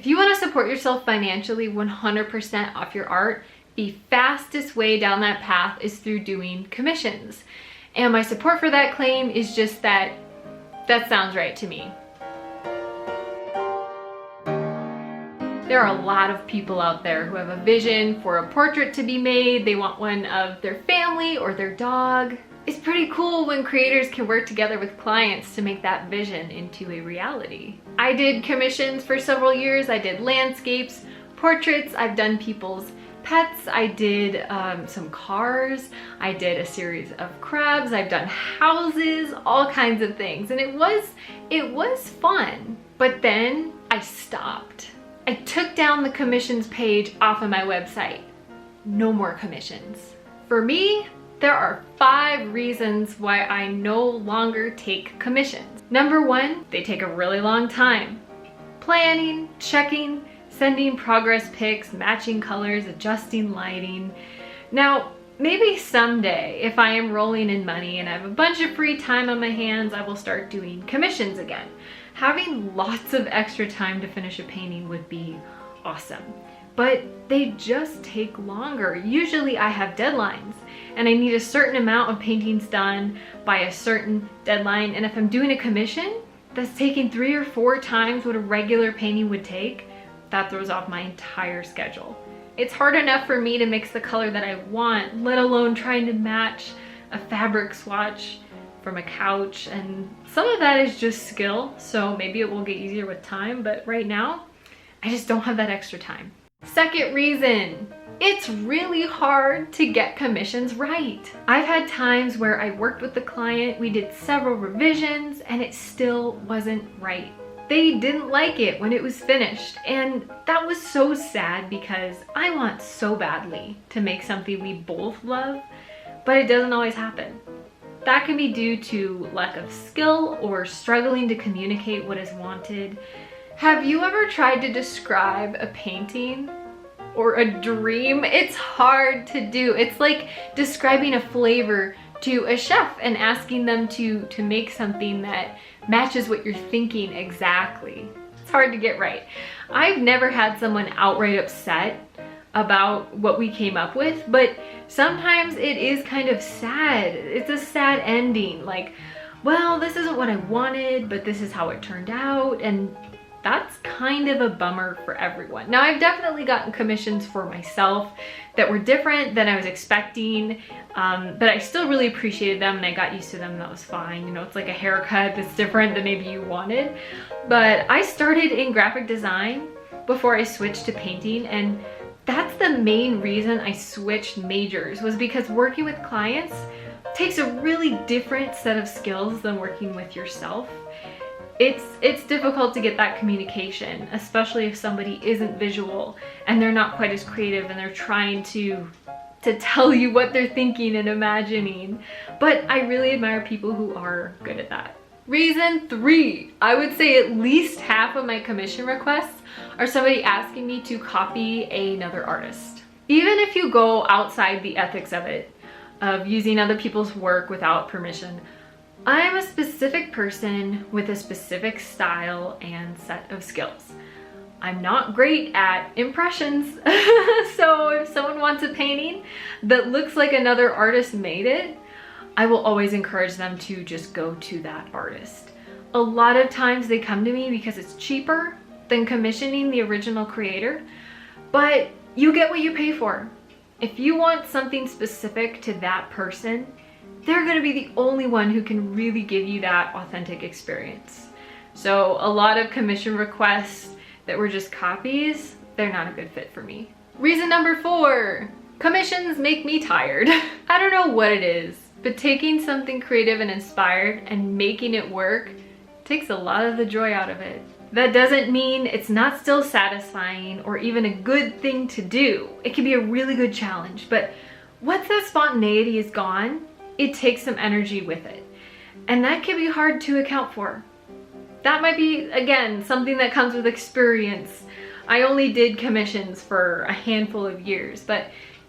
If you want to support yourself financially 100% off your art, the fastest way down that path is through doing commissions. And my support for that claim is just that sounds right to me. There are a lot of people out there who have a vision for a portrait to be made. They want one of their family or their dog. It's pretty cool when creators can work together with clients to make that vision into a reality. I did commissions for several years. I did landscapes, portraits, I've done people's pets, I did some cars, I did a series of crabs, I've done houses, all kinds of things. And it was fun. But then I stopped. I took down the commissions page off of my website. No more commissions. For me, there are 5 reasons why I no longer take commissions. Number 1, they take a really long time. Planning, checking, sending progress pics, matching colors, adjusting lighting. Now, maybe someday, if I am rolling in money and I have a bunch of free time on my hands, I will start doing commissions again. Having lots of extra time to finish a painting would be awesome, but they just take longer. Usually I have deadlines and I need a certain amount of paintings done by a certain deadline, and if I'm doing a commission that's taking 3 or 4 times what a regular painting would take, that throws off my entire schedule. It's hard enough for me to mix the color that I want, let alone trying to match a fabric swatch from a couch, and some of that is just skill, so maybe it will get easier with time, but right now I just don't have that extra time. Second reason, it's really hard to get commissions right. I've had times where I worked with the client, we did several revisions, and it still wasn't right. They didn't like it when it was finished, and that was so sad because I want so badly to make something we both love, but it doesn't always happen. That can be due to lack of skill or struggling to communicate what is wanted. Have you ever tried to describe a painting or a dream? It's hard to do. It's like describing a flavor to a chef and asking them to make something that matches what you're thinking exactly. It's hard to get right. I've never had someone outright upset about what we came up with, but sometimes it is kind of sad. It's a sad ending, like, well, this isn't what I wanted, but this is how it turned out, and that's kind of a bummer for everyone. Now, I've definitely gotten commissions for myself that were different than I was expecting, but I still really appreciated them and I got used to them and that was fine. You know, it's like a haircut that's different than maybe you wanted. But I started in graphic design before I switched to painting, and that's the main reason I switched majors, was because working with clients takes a really different set of skills than working with yourself. It's difficult to get that communication, especially if somebody isn't visual and they're not quite as creative and they're trying to tell you what they're thinking and imagining. But I really admire people who are good at that. Reason 3, I would say at least half of my commission requests are somebody asking me to copy another artist. Even if you go outside the ethics of it, of using other people's work without permission, I'm a specific person with a specific style and set of skills. I'm not great at impressions, so if someone wants a painting that looks like another artist made it, I will always encourage them to just go to that artist. A lot of times they come to me because it's cheaper than commissioning the original creator, but you get what you pay for. If you want something specific to that person, they're gonna be the only one who can really give you that authentic experience. So a lot of commission requests that were just copies, they're not a good fit for me. Reason number 4, commissions make me tired. I don't know what it is, but taking something creative and inspired and making it work takes a lot of the joy out of it. That doesn't mean it's not still satisfying or even a good thing to do. It can be a really good challenge, but once that spontaneity is gone, it takes some energy with it. And that can be hard to account for. That might be, again, something that comes with experience. I only did commissions for a handful of years, but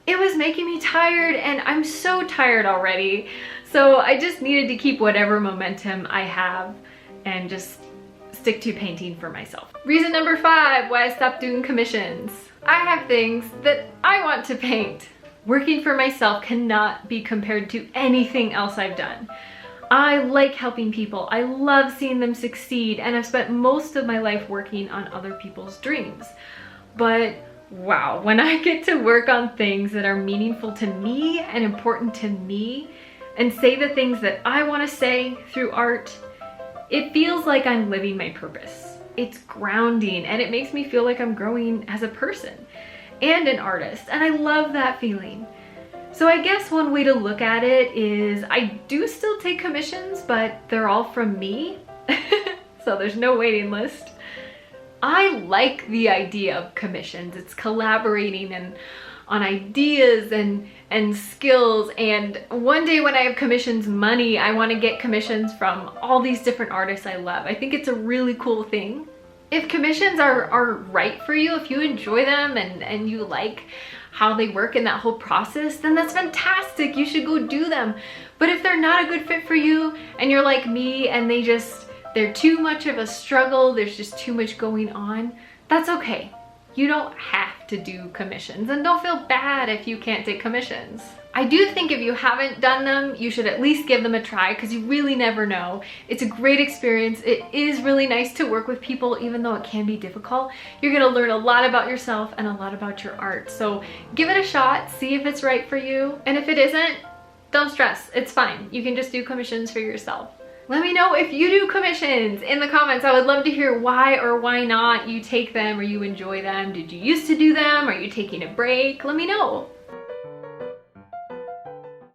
it was making me tired, and I'm so tired already. So I just needed to keep whatever momentum I have and just stick to painting for myself. Reason number 5 why I stopped doing commissions. I have things that I want to paint. Working for myself cannot be compared to anything else I've done. I like helping people. I love seeing them succeed, and I've spent most of my life working on other people's dreams. But wow, when I get to work on things that are meaningful to me and important to me, and say the things that I want to say through art, it feels like I'm living my purpose. It's grounding, and it makes me feel like I'm growing as a person and an artist, and I love that feeling. So I guess one way to look at it is I do still take commissions, but they're all from me, so there's no waiting list. I like the idea of commissions. It's collaborating and on ideas and skills, and one day when I have commissions money, I want to get commissions from all these different artists I love. I think it's a really cool thing. If commissions are right for you, if you enjoy them and you like how they work in that whole process, then that's fantastic. You should go do them. But if they're not a good fit for you and you're like me and they're too much of a struggle, there's just too much going on, that's okay. You don't have to do commissions, and don't feel bad if you can't take commissions. I do think if you haven't done them, you should at least give them a try, because you really never know. It's a great experience. It is really nice to work with people, even though it can be difficult. You're gonna learn a lot about yourself and a lot about your art. So give it a shot, see if it's right for you. And if it isn't, don't stress, it's fine. You can just do commissions for yourself. Let me know if you do commissions in the comments. I would love to hear why or why not you take them or you enjoy them. Did you used to do them? Are you taking a break? Let me know.